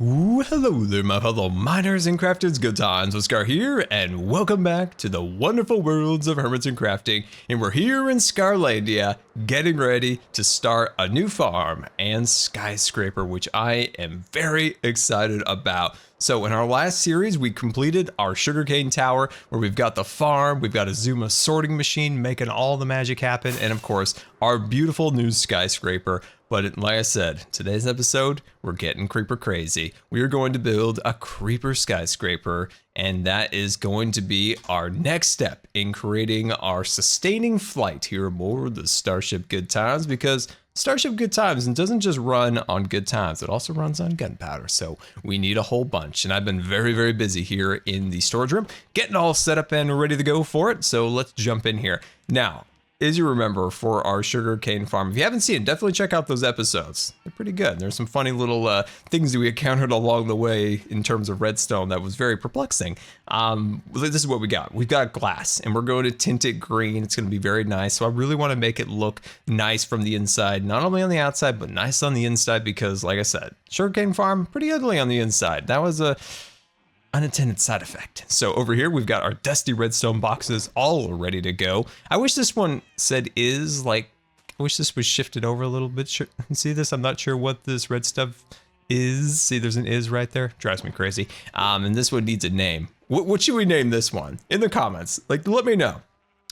Ooh, hello there, my fellow miners and crafters. Good times with Scar here, and welcome back to the wonderful worlds of hermits and crafting. And we're here in Scarlandia, getting ready to start a new farm and skyscraper, which I am very excited about. So in our last series, we completed our Sugarcane Tower, where we've got the farm, we've got a Zuma sorting machine making all the magic happen, and of course, our beautiful new skyscraper. But like I said, today's episode, we're getting creeper crazy. We are going to build a creeper skyscraper, and that is going to be our next step in creating our sustaining flight here aboard the Starship Good Times, because Starship Good Times doesn't just run on good times, it also runs on gunpowder, so we need a whole bunch. And I've been very, very busy here in the storage room, getting all set up and ready to go for it, so let's jump in here. Now, as you remember, for our sugarcane farm, if you haven't seen it, definitely check out those episodes. They're pretty good. There's some funny little things that we encountered along the way in terms of redstone that was very perplexing. This is what we got. We've got glass, and we're going to tint it green. It's going to be very nice. So I really want to make it look nice from the inside, not only on the outside, but nice on the inside, because like I said, sugarcane farm, pretty ugly on the inside. That was a unintended side effect. So over here, we've got our dusty redstone boxes all ready to go. I wish this one said is, like, I wish this was shifted over a little bit. See this? I'm not sure what this red stuff is. See, there's an is right there. Drives me crazy. And this one needs a name. What should we name this one? In the comments, like, let me know.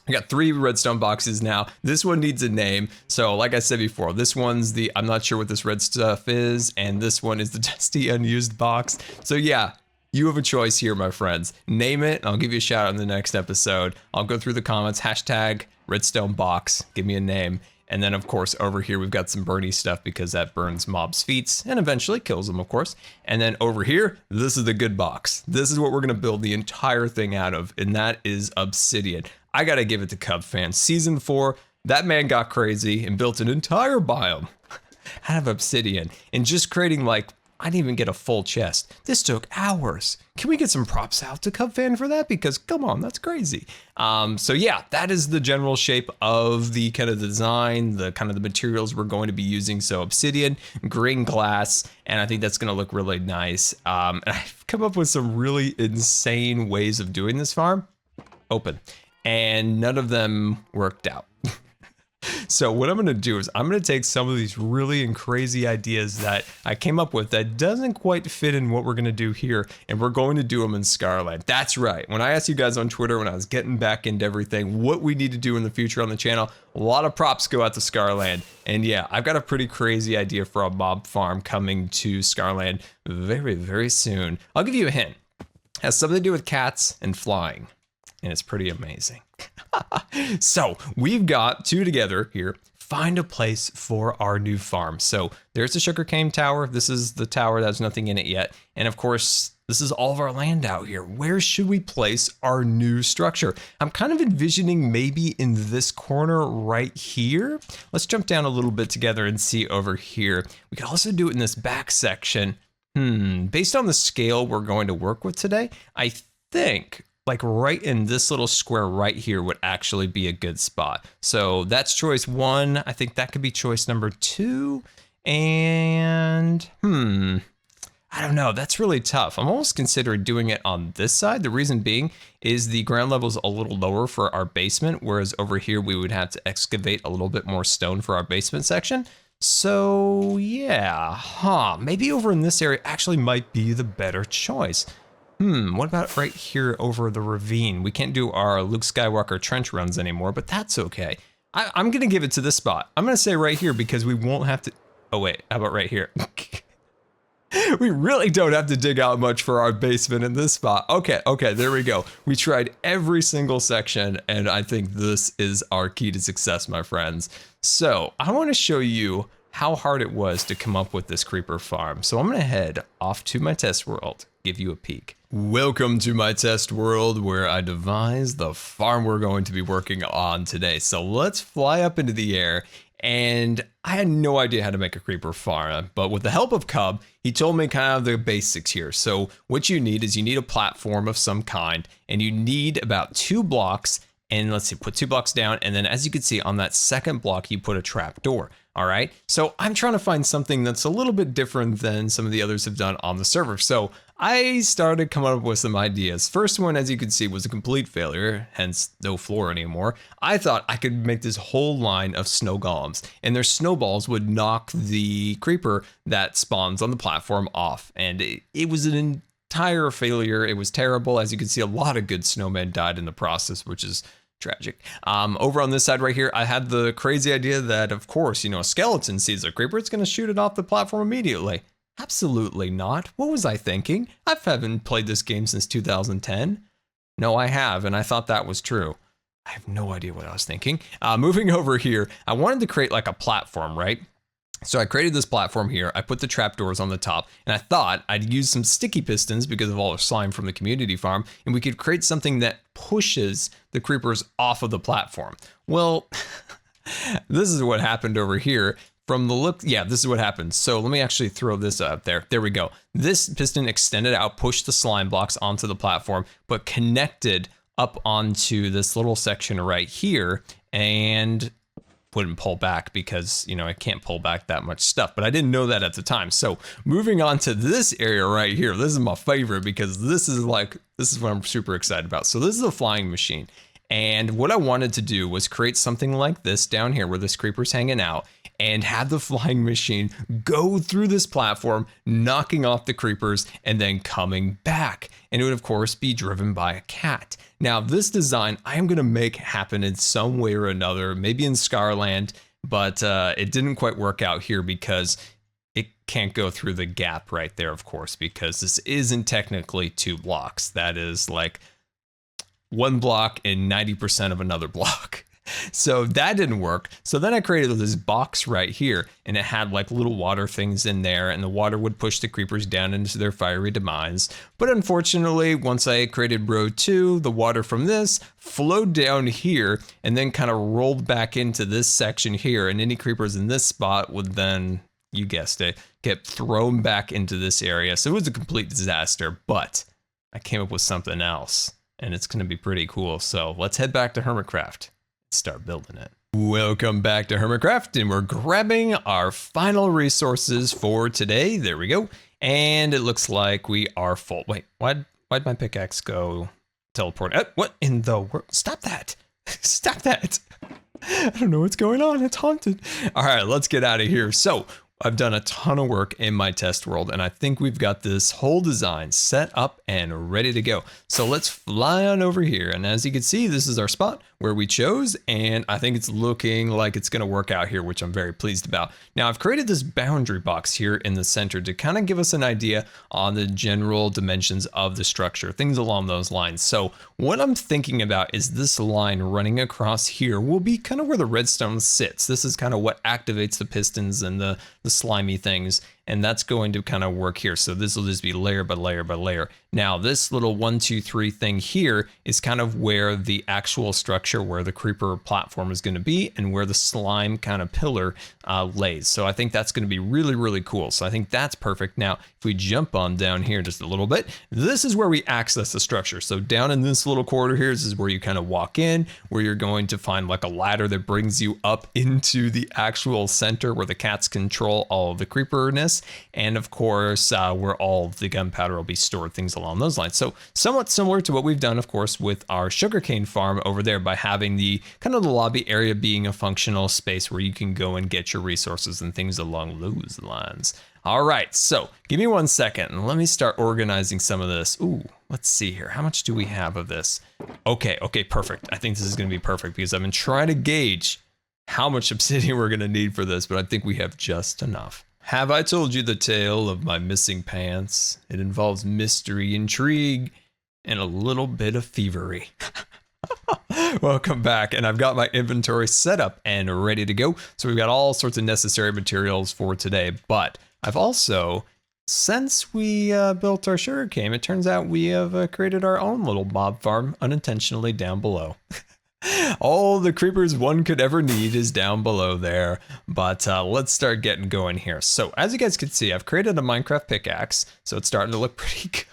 I got 3 redstone boxes now. This one needs a name. So like I said before, this one's the, I'm not sure what this red stuff is. And this one is the dusty unused box. So yeah, you have a choice here, my friends. Name it, and I'll give you a shout out in the next episode. I'll go through the comments, hashtag redstone box, give me a name. And then of course, over here, we've got some burny stuff because that burns mobs' feet and eventually kills them, of course. And then over here, this is the good box. This is what we're gonna build the entire thing out of, and that is Obsidian. I gotta give it to Cub fans. Season 4, that man got crazy and built an entire biome out of Obsidian, and just creating, like, I didn't even get a full chest. This took hours. Can we get some props out to Cub Fan for that? Because come on, that's crazy. So yeah, that is the general shape of the kind of design, the kind of the materials we're going to be using. So obsidian, green glass, and I think that's gonna look really nice. And I've come up with some really insane ways of doing this farm. Open. And none of them worked out. So what I'm gonna do is I'm gonna take some of these really and crazy ideas that I came up with that doesn't quite fit in what we're gonna do here, and we're going to do them in Scarland. That's right. When I asked you guys on Twitter when I was getting back into everything, what we need to do in the future on the channel, a lot of props go out to Scarland. And yeah, I've got a pretty crazy idea for a mob farm coming to Scarland very, very soon. I'll give you a hint. It has something to do with cats and flying, and it's pretty amazing. So we've got 2 together here. Find a place for our new farm. So there's the Sugarcane Tower. This is the tower that has nothing in it yet. And of course, this is all of our land out here. Where should we place our new structure? I'm kind of envisioning maybe in this corner right here. Let's jump down a little bit together and see over here. We could also do it in this back section. Based on the scale we're going to work with today, I think like right in this little square right here would actually be a good spot. So that's choice 1. I think that could be choice number 2. And I don't know, that's really tough. I'm almost considering doing it on this side. The reason being is the ground level is a little lower for our basement, whereas over here we would have to excavate a little bit more stone for our basement section. So yeah, maybe over in this area actually might be the better choice. What about right here over the ravine? We can't do our Luke Skywalker trench runs anymore, but that's okay. I'm gonna give it to this spot. I'm gonna say right here because we won't have to, oh wait, how about right here? We really don't have to dig out much for our basement in this spot. Okay, there we go. We tried every single section, and I think this is our key to success, my friends. So I wanna show you how hard it was to come up with this creeper farm. So I'm gonna head off to my test world, give you a peek. Welcome to my test world where I devised the farm we're going to be working on today. So let's fly up into the air, and I had no idea how to make a creeper farm, but with the help of Cub, he told me kind of the basics here. So what you need is you need a platform of some kind, and you need about 2 blocks and let's see, put 2 blocks down, and then as you can see on that second block, you put a trap door. All right, so I'm trying to find something that's a little bit different than some of the others have done on the server. So I started coming up with some ideas. First one, as you can see, was a complete failure, hence no floor anymore. I thought I could make this whole line of snow golems, and their snowballs would knock the creeper that spawns on the platform off. And it was an entire failure. It was terrible. As you can see, a lot of good snowmen died in the process, which is tragic. Over on this side right here, I had the crazy idea that, of course, you know, a skeleton sees a creeper, it's going to shoot it off the platform immediately. Absolutely not. What was I thinking? I haven't played this game since 2010. No, I have, and I thought that was true. I have no idea what I was thinking. Moving over here, I wanted to create like a platform, right? So I created this platform here, I put the trapdoors on the top, and I thought I'd use some sticky pistons because of all the slime from the community farm, and we could create something that pushes the creepers off of the platform. Well, this is what happened over here. From the look, yeah, this is what happened. So let me actually throw this up there. There we go. This piston extended out, pushed the slime blocks onto the platform, but connected up onto this little section right here, and wouldn't pull back because, you know, I can't pull back that much stuff, but I didn't know that at the time. So moving on to this area right here, this is my favorite because this is what I'm super excited about. So this is a flying machine. And what I wanted to do was create something like this down here where this creeper's hanging out, and have the flying machine go through this platform, knocking off the creepers and then coming back. And it would of course be driven by a cat. Now this design I am gonna make happen in some way or another, maybe in Scarland, but it didn't quite work out here because it can't go through the gap right there, of course, because this isn't technically 2 blocks. That is like 1 block and 90% of another block. So that didn't work. So then I created this box right here, and it had like little water things in there, and the water would push the creepers down into their fiery demise. But unfortunately, once I created row 2, the water from this flowed down here and then kind of rolled back into this section here, and any creepers in this spot would then, you guessed it, get thrown back into this area. So it was a complete disaster, but I came up with something else, and it's going to be pretty cool. So let's head back to HermitCraft. Start building it. Welcome back to HermitCraft, and we're grabbing our final resources for today. There we go. And it looks like we are full. Wait, why'd my pickaxe go teleport? What in the world? Stop that. Stop that. I don't know what's going on. It's haunted. All right, let's get out of here. So I've done a ton of work in my test world, and I think we've got this whole design set up and ready to go. So let's fly on over here. And as you can see, this is our spot where we chose, and I think it's looking like it's gonna work out here, which I'm very pleased about. Now I've created this boundary box here in the center to kind of give us an idea on the general dimensions of the structure, things along those lines. So what I'm thinking about is this line running across here will be kind of where the redstone sits. This is kind of what activates the pistons and the slimy things, and that's going to kind of work here. So this will just be layer by layer by layer. Now this little 1, 2, 3 thing here is kind of where the actual structure, where the creeper platform is going to be, and where the slime kind of pillar lays. So I think that's going to be really, really cool. So I think that's perfect. Now, if we jump on down here just a little bit, this is where we access the structure. So down in this little corridor here, this is where you kind of walk in, where you're going to find like a ladder that brings you up into the actual center where the cats control all of the creeperness. And of course, where all of the gunpowder will be stored, things along those lines. So somewhat similar to what we've done, of course, with our sugarcane farm over there, by having the kind of the lobby area being a functional space where you can go and get your resources and things along those lines. All right, so give me 1 second and let me start organizing some of this. Ooh, let's see here. How much do we have of this? Okay, perfect. I think this is gonna be perfect because I've been trying to gauge how much obsidian we're gonna need for this, but I think we have just enough. Have I told you the tale of my missing pants? It involves mystery, intrigue, and a little bit of thievery. Welcome back, and I've got my inventory set up and ready to go. So we've got all sorts of necessary materials for today, but I've also, since we built our sugarcane, it turns out we have created our own little mob farm unintentionally down below. All the creepers one could ever need is down below there, but let's start getting going here. So as you guys can see, I've created a Minecraft pickaxe, so it's starting to look pretty good.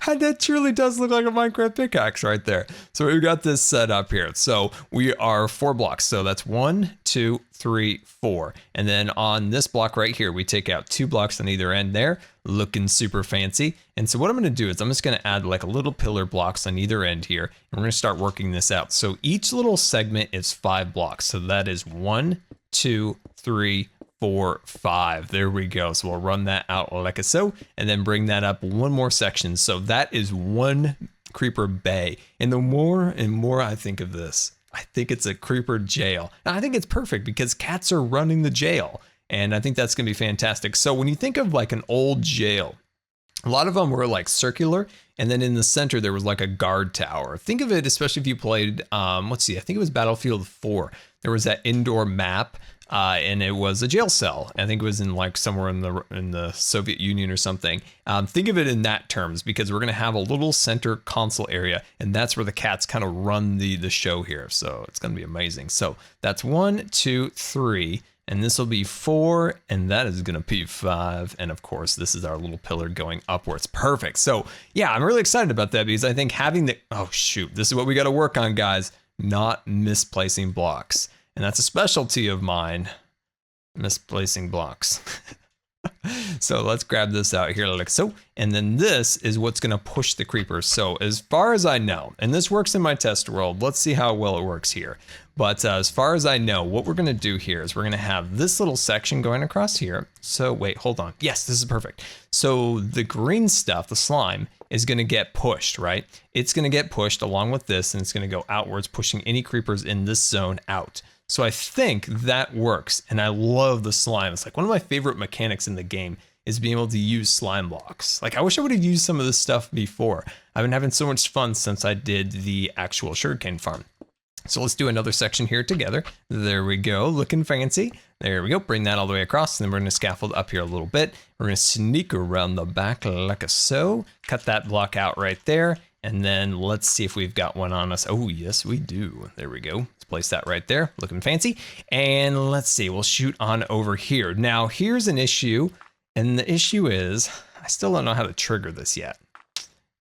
And that truly does look like a Minecraft pickaxe right there. So we've got this set up here. So we are 4 blocks. So that's 1, 2, 3, 4. And then on this block right here, we take out 2 blocks on either end there, looking super fancy. And so what I'm going to do is I'm just going to add like a little pillar blocks on either end here. And we're going to start working this out. So each little segment is 5 blocks. So that is 1, 2, 3, 4, 5. There we go. So we'll run that out like so, and then bring that up one more section. So that is 1 creeper bay. And the more and more I think of this, I think it's a creeper jail. And I think it's perfect because cats are running the jail. And I think that's going to be fantastic. So when you think of like an old jail, a lot of them were like circular, and then in the center there was like a guard tower. Think of it, especially if you played, let's see, I think it was Battlefield 4. There was that indoor map, and it was a jail cell. I think it was in like somewhere in the Soviet Union or something. Think of it in that terms, because we're gonna have a little center console area, and that's where the cats kind of run the show here. So it's gonna be amazing. So that's 1, 2, 3. And this will be 4, and that is going to be 5. And of course, this is our little pillar going upwards. Perfect. So yeah, I'm really excited about that because I think having the, oh shoot, this is what we got to work on, guys. Not misplacing blocks. And that's a specialty of mine, misplacing blocks. So let's grab this out here like so. And then this is what's going to push the creepers. So as far as I know, and this works in my test world, let's see how well it works here. But as far as I know, what we're going to do here is we're going to have this little section going across here. So wait, hold on. Yes, this is perfect. So the green stuff, the slime, is going to get pushed, right? It's going to get pushed along with this, and it's going to go outwards, pushing any creepers in this zone out. So I think that works, and I love the slime. It's like one of my favorite mechanics in the game is being able to use slime blocks. Like I wish I would have used some of this stuff before. I've been having so much fun since I did the actual sugarcane farm. So let's do another section here together. There we go, looking fancy. There we go, bring that all the way across, and then we're gonna scaffold up here a little bit. We're gonna sneak around the back like so, cut that block out right there, and then let's see if we've got one on us. Oh, yes, we do. There we go. Let's place that right there, looking fancy. And let's see, we'll shoot on over here. Now, here's an issue, and the issue is, I still don't know how to trigger this yet.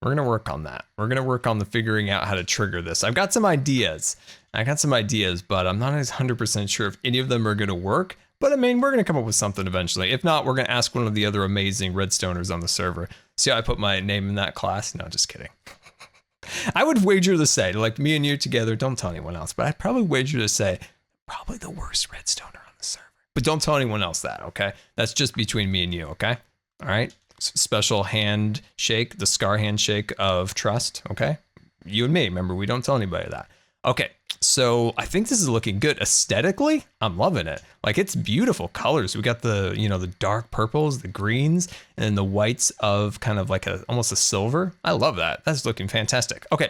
We're gonna work on that. We're gonna work on the figuring out how to trigger this. I've got some ideas. But I'm not 100% sure if any of them are gonna work. But I mean, we're gonna come up with something eventually. If not, we're gonna ask one of the other amazing redstoners on the server. See how I put my name in that class? No, just kidding. I would wager to say, like me and you together, don't tell anyone else, but I'd probably wager to say, probably the worst redstoner on the server. But don't tell anyone else that, okay? That's just between me and you, okay? All right? Special handshake, the Scar handshake of trust, okay? You and me, remember, we don't tell anybody that. Okay, so I think this is looking good. Aesthetically, I'm loving it. Like, it's beautiful colors. We got the, you know, the dark purples, the greens, and then the whites of kind of like almost a silver. I love that. That's looking fantastic. Okay,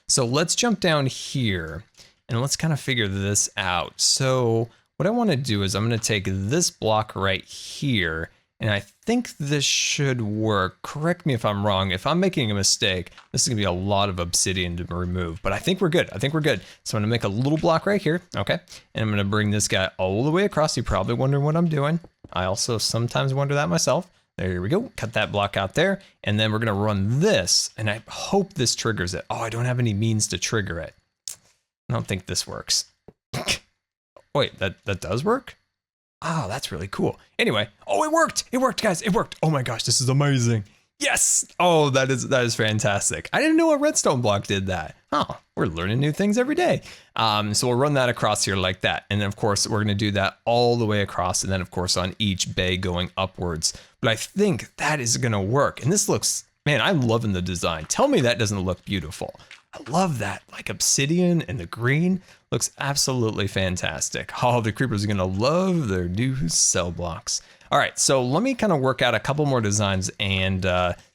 so let's jump down here and let's kind of figure this out. So what I want to do is I'm going to take this block right here, and I think this should work. Correct me if I'm wrong. If I'm making a mistake, this is gonna be a lot of obsidian to remove, but I think we're good. So I'm gonna make a little block right here, okay? And I'm gonna bring this guy all the way across. You're probably wondering what I'm doing. I also sometimes wonder that myself. There we go, cut that block out there. And then we're gonna run this, and I hope this triggers it. Oh, I don't have any means to trigger it. I don't think this works. Wait, that does work? Oh, that's really cool. Anyway, oh, it worked. It worked, guys. It worked. Oh my gosh, this is amazing. Yes. Oh, that is fantastic. I didn't know a redstone block did that. Oh, we're learning new things every day. So we'll run that across here like that. And then of course, we're gonna do that all the way across. And then of course on each bay going upwards. But I think that is gonna work. And this looks, man, I'm loving the design. Tell me that doesn't look beautiful. I love that, like obsidian and the green looks absolutely fantastic. Oh, the creepers are gonna love their new cell blocks. All right, so let me kind of work out a couple more designs and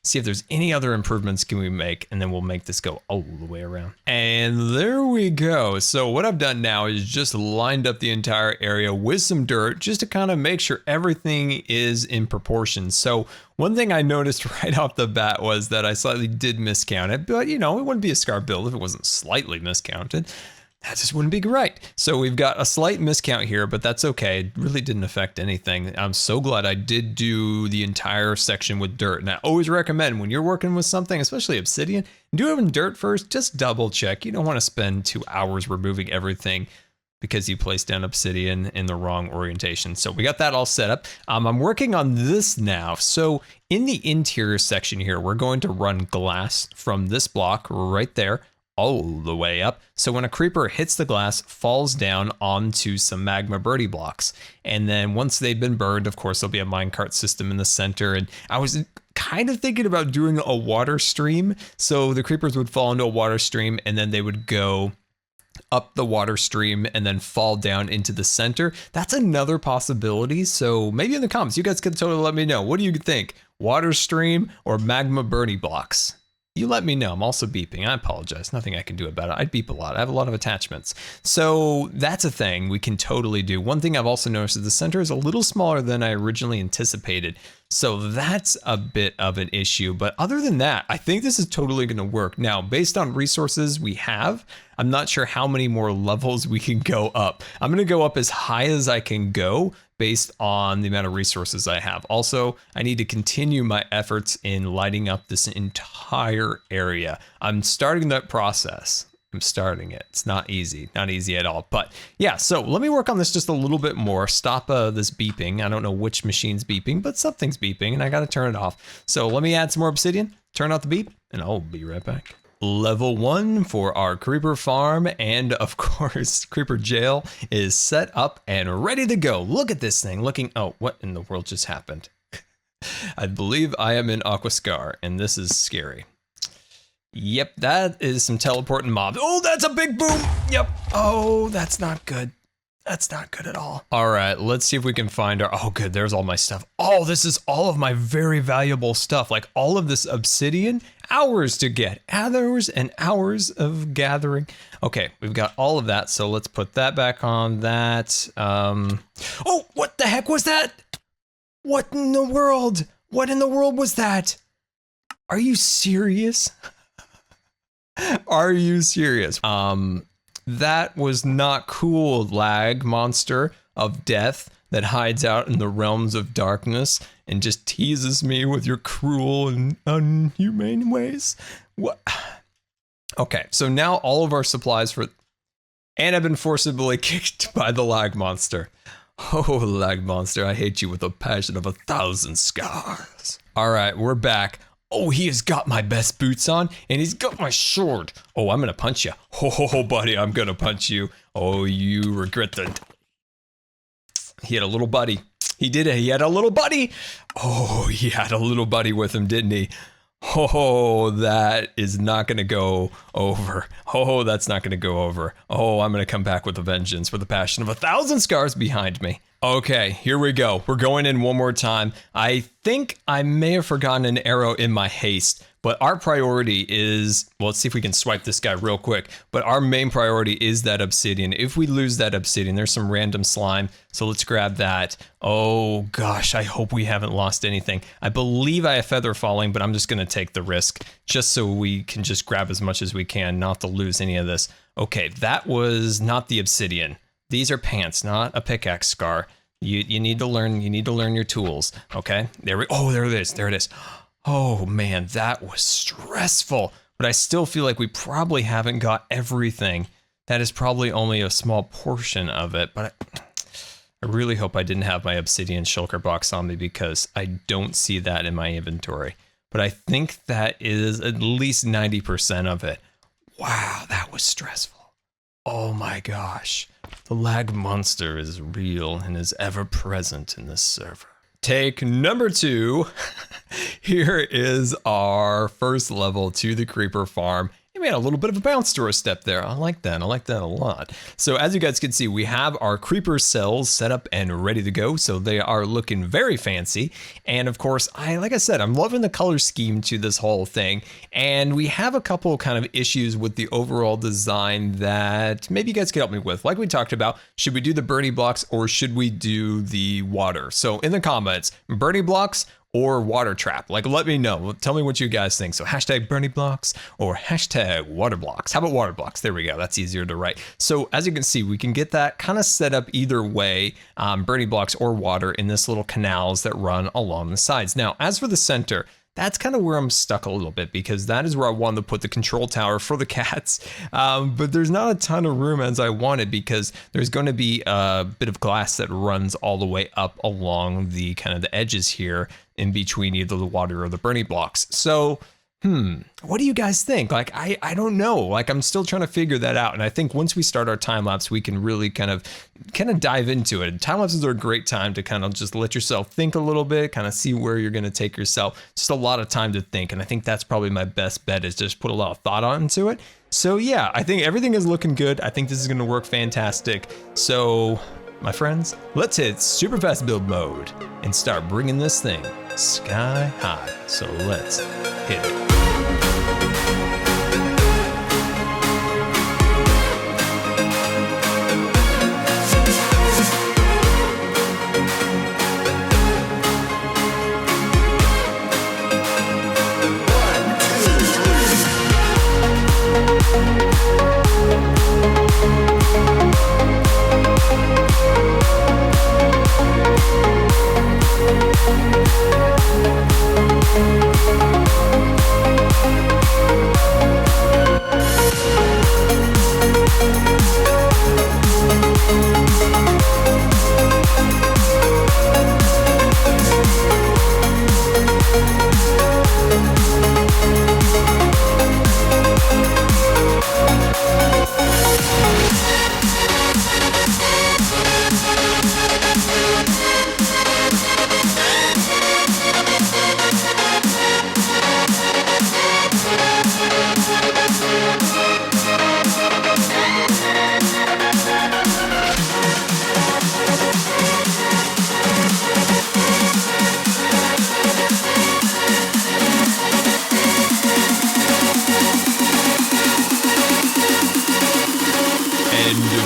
see if there's any other improvements can we make, and then we'll make this go all the way around. And there we go. So what I've done now is just lined up the entire area with some dirt just to kind of make sure everything is in proportion. So one thing I noticed right off the bat was that I slightly did miscount it, but you know, it wouldn't be a Scar build if it wasn't slightly miscounted. That just wouldn't be right. So we've got a slight miscount here, but that's okay. It really didn't affect anything. I'm so glad I did do the entire section with dirt. And I always recommend when you're working with something, especially obsidian, do it in dirt first. Just double check. You don't want to spend 2 hours removing everything because you placed down obsidian in the wrong orientation. So we got that all set up. I'm working on this now. So in the interior section here, we're going to run glass from this block right there all the way up. So when a creeper hits the glass, falls down onto some magma birdie blocks. And then once they've been burned, of course, there'll be a minecart system in the center. And I was kind of thinking about doing a water stream. So the creepers would fall into a water stream and then they would go up the water stream and then fall down into the center. That's another possibility. So maybe in the comments, you guys can totally let me know. What do you think? Water stream or magma birdie blocks? You let me know. I'm also beeping. I apologize. Nothing I can do about it. I beep a lot. I have a lot of attachments. So that's a thing we can totally do. One thing I've also noticed is the center is a little smaller than I originally anticipated. So that's a bit of an issue. But other than that, I think this is totally going to work. Now, based on resources we have, I'm not sure how many more levels we can go up. I'm going to go up as high as I can go based on the amount of resources I have. Also, I need to continue my efforts in lighting up this entire area. I'm starting that process. I'm starting it. It's not easy at all. But yeah, so let me work on this just a little bit more. Stop this beeping. I don't know which machine's beeping, but something's beeping and I got to turn it off. So let me add some more obsidian, turn out the beep, and I'll be right back. Level 1 for our creeper farm and of course creeper jail is set up and ready to go. Look at this thing looking, oh, what in the world just happened? I believe I am in Aquascar and this is scary. Yep, that is some teleporting mobs. Oh, that's a big boom. Yep. Oh, that's not good. That's not good at all. All right, let's see if we can find our, oh good, there's all my stuff. Oh, this is all of my very valuable stuff. Like all of this obsidian, hours to get, hours and hours of gathering. Okay, we've got all of that. So let's put that back on that. Oh, what the heck was that? What in the world? What in the world was that? Are you serious? Are you serious? That was not cool, lag monster of death that hides out in the realms of darkness and just teases me with your cruel and unhumane ways. What? Okay, so now all of our supplies for... And I've been forcibly kicked by the lag monster. Oh, lag monster, I hate you with a passion of 1,000 scars. All right, we're back. Oh, he has got my best boots on, and he's got my sword. Oh, I'm gonna punch you. Oh, buddy, I'm gonna punch you. Oh, you regret the... He had a little buddy. He did it. He had a little buddy. Oh, he had a little buddy with him, didn't he? Oh, that is not gonna go over. Oh, that's not gonna go over. Oh, I'm gonna come back with a vengeance with a passion of 1,000 scars behind me. Okay, here we go. We're going in one more time. I think I may have forgotten an arrow in my haste, but our priority is, well, let's see if we can swipe this guy real quick, but our main priority is that obsidian. If we lose that obsidian, there's some random slime, so let's grab that. Oh gosh, I hope we haven't lost anything. I believe I have feather falling, but I'm just gonna take the risk, just so we can just grab as much as we can, not to lose any of this. Okay, that was not the obsidian. These are pants, not a pickaxe, Scar. You need to learn your tools. Okay, there it is. Oh man, that was stressful. But I still feel like we probably haven't got everything. That is probably only a small portion of it, but I really hope I didn't have my obsidian shulker box on me because I don't see that in my inventory. But I think that is at least 90% of it. Wow, that was stressful. Oh my gosh. The lag monster is real and is ever present in this server. Take number 2. Here is our first level to the creeper farm. We had a little bit of a bounce to our step there. I like that a lot. So as you guys can see, we have our creeper cells set up and ready to go. So they are looking very fancy. And of course, like I said, I'm loving the color scheme to this whole thing. And we have a couple kind of issues with the overall design that maybe you guys could help me with. Like we talked about, should we do the birdie blocks or should we do the water? So in the comments, birdie blocks or water trap? Like, let me know. Tell me what you guys think. So hashtag Bernie blocks or hashtag water blocks. How about water blocks? There we go. That's easier to write. So as you can see, we can get that kind of set up either way, Bernie blocks or water in this little canals that run along the sides. Now, as for the center, that's kind of where I'm stuck a little bit because that is where I wanted to put the control tower for the cats. But there's not a ton of room as I wanted because there's going to be a bit of glass that runs all the way up along the kind of the edges here in between either the water or the Bernie blocks. So, what do you guys think? Like, I don't know. Like, I'm still trying to figure that out. And I think once we start our time lapse, we can really kind of dive into it. Time lapses are a great time to kind of just let yourself think a little bit, kind of see where you're going to take yourself. Just a lot of time to think. And I think that's probably my best bet, is just put a lot of thought onto it. So yeah, I think everything is looking good. I think this is going to work fantastic. So my friends, let's hit super fast build mode and start bringing this thing sky high. So let's hit it.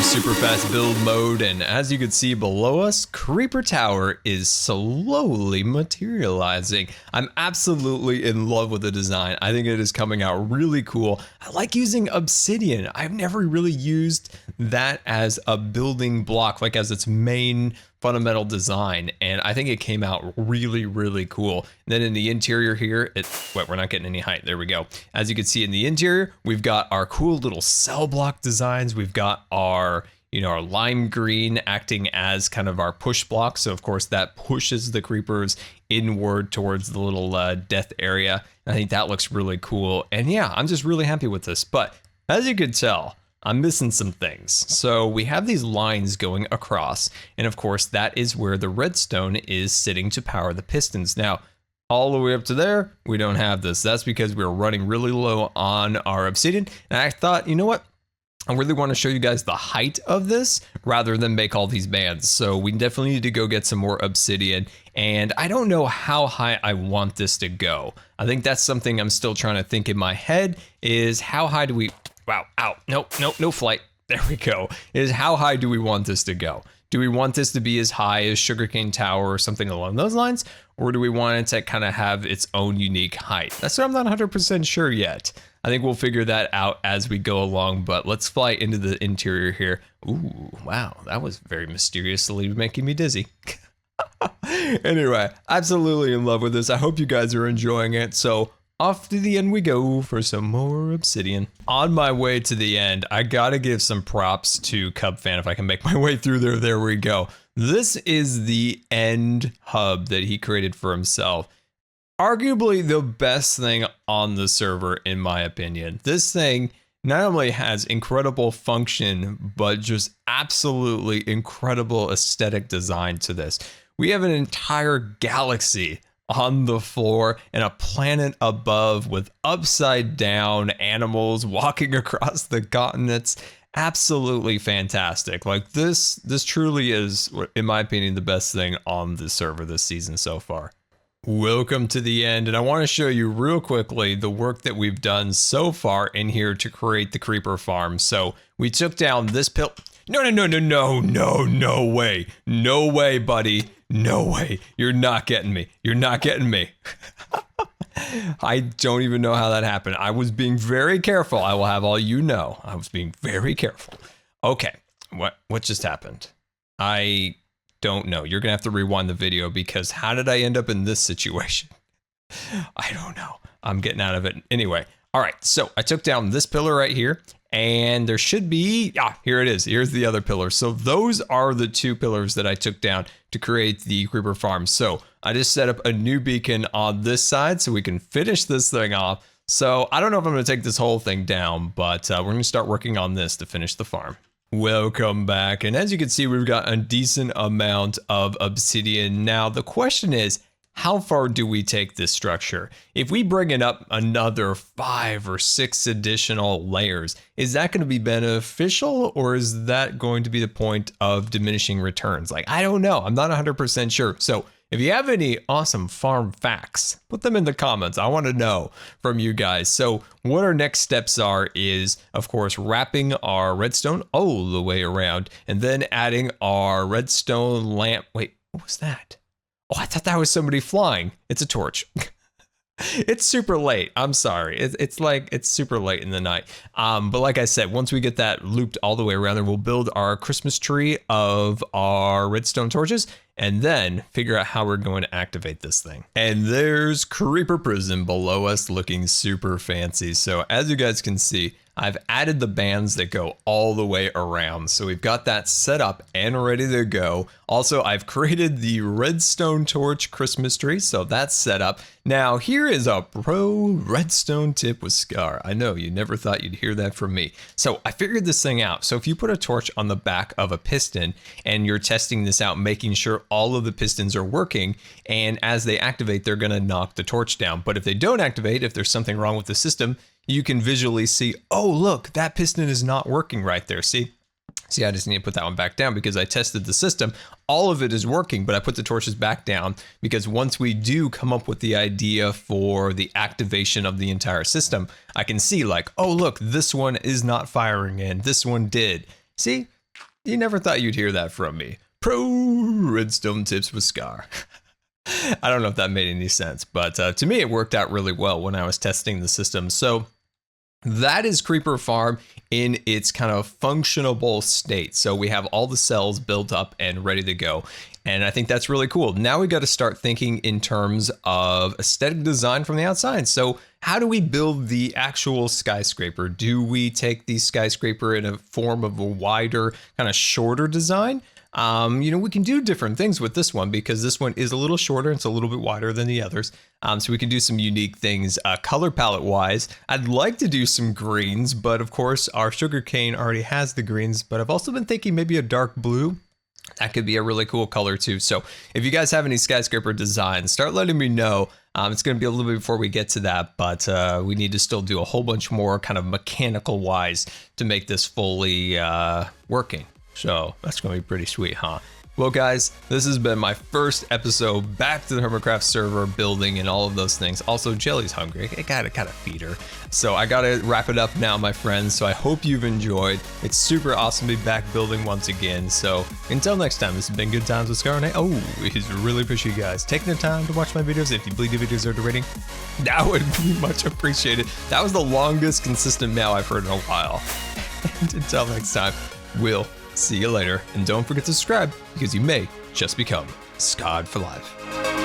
Super fast build mode, and as you can see below us, Creeper Tower is slowly materializing. I'm absolutely in love with the design. I think it is coming out really cool. I like using Obsidian. I've never really used that as a building block, like as its main fundamental design, and I think it came out really, really cool. And then in the interior here, we're not getting any height. There we go. As you can see in the interior, we've got our cool little cell block designs. We've got our, our lime green acting as kind of our push block. So of course that pushes the creepers inward towards the little death area. And I think that looks really cool. And yeah, I'm just really happy with this. But as you could tell, I'm missing some things. So we have these lines going across, and of course that is where the redstone is sitting to power the pistons. Now, all the way up to there, we don't have this. That's because we're running really low on our obsidian. And I thought, you know what? I really want to show you guys the height of this rather than make all these bands. So we definitely need to go get some more obsidian. And I don't know how high I want this to go. I think that's something I'm still trying to think in my head, is how high do we... Wow, ow, nope, no flight. There we go. Is how high do we want this to go? Do we want this to be as high as Sugarcane Tower or something along those lines? Or do we want it to kind of have its own unique height? That's what I'm not 100% sure yet. I think we'll figure that out as we go along, but let's fly into the interior here. Ooh, wow, that was very mysteriously making me dizzy. Anyway, absolutely in love with this. I hope you guys are enjoying it. So off to the end we go for some more obsidian. On my way to the end, I gotta give some props to Cubfan if I can make my way through there. There we go. This is the end hub that he created for himself. Arguably the best thing on the server, in my opinion. This thing not only has incredible function, but just absolutely incredible aesthetic design to this. We have an entire galaxy on the floor and a planet above with upside down animals walking across the continents. Absolutely fantastic. Like this truly is, in my opinion, the best thing on the server this season so far. Welcome to the end, and I want to show you real quickly the work that we've done so far in here to create the creeper farm. So we took down this No way. No way, buddy. No way. You're not getting me. You're not getting me. I don't even know how that happened. I was being very careful. I will have all you know. I was being very careful. Okay. What just happened? I don't know. You're going to have to rewind the video because how did I end up in this situation? I don't know. I'm getting out of it. Anyway. All right. So I took down this pillar right here. And there should be, here it is. Here's the other pillar. So those are the 2 pillars that I took down to create the creeper farm. So I just set up a new beacon on this side so we can finish this thing off. So I don't know if I'm going to take this whole thing down, but we're going to start working on this to finish the farm. Welcome back. And as you can see, we've got a decent amount of obsidian. Now, the question is, how far do we take this structure? If we bring it up another 5 or 6 additional layers, is that going to be beneficial or is that going to be the point of diminishing returns? Like, I don't know. I'm not 100% sure. So if you have any awesome farm facts, put them in the comments. I want to know from you guys. So what our next steps are is, of course, wrapping our redstone all the way around and then adding our redstone lamp. Wait, what was that? Oh, I thought that was somebody flying. It's a torch. It's super late. I'm sorry. It's super late in the night. But like I said, once we get that looped all the way around there, we'll build our Christmas tree of our redstone torches and then figure out how we're going to activate this thing. And there's Creeper Prison below us looking super fancy. So as you guys can see, I've added the bands that go all the way around. So we've got that set up and ready to go. Also, I've created the redstone torch Christmas tree. So that's set up. Now here is a pro redstone tip with Scar. I know you never thought you'd hear that from me. So I figured this thing out. So if you put a torch on the back of a piston and you're testing this out, making sure all of the pistons are working, and as they activate, they're gonna knock the torch down. But if they don't activate, if there's something wrong with the system, you can visually see, oh, look, that piston is not working right there. See, I just need to put that one back down because I tested the system. All of it is working, but I put the torches back down because once we do come up with the idea for the activation of the entire system, I can see like, oh, look, this one is not firing and this one did. See, you never thought you'd hear that from me. Pro redstone tips with Scar. I don't know if that made any sense, but to me, it worked out really well when I was testing the system. So that is Creeper Farm in its kind of functionable state. So we have all the cells built up and ready to go. And I think that's really cool. Now we got to start thinking in terms of aesthetic design from the outside. So how do we build the actual skyscraper? Do we take the skyscraper in a form of a wider, kind of shorter design? We can do different things with this one because this one is a little shorter. It's a little bit wider than the others. So we can do some unique things color palette wise. I'd like to do some greens, but of course our sugarcane already has the greens, but I've also been thinking maybe a dark blue. That could be a really cool color too. So if you guys have any skyscraper designs, start letting me know. It's going to be a little bit before we get to that, but we need to still do a whole bunch more kind of mechanical wise to make this fully working. So that's going to be pretty sweet, huh? Well, guys, this has been my first episode back to the HermitCraft server, building and all of those things. Also, Jelly's hungry. I gotta kind of feed her. So I gotta wrap it up now, my friends. So I hope you've enjoyed. It's super awesome to be back building once again. So until next time, this has been Good Times with Scar, and I always really appreciate you guys taking the time to watch my videos. If you believe the videos deserve a rating, that would be much appreciated. That was the longest consistent meow I've heard in a while. And until next time, we'll see you later, and don't forget to subscribe because you may just become scarred for life.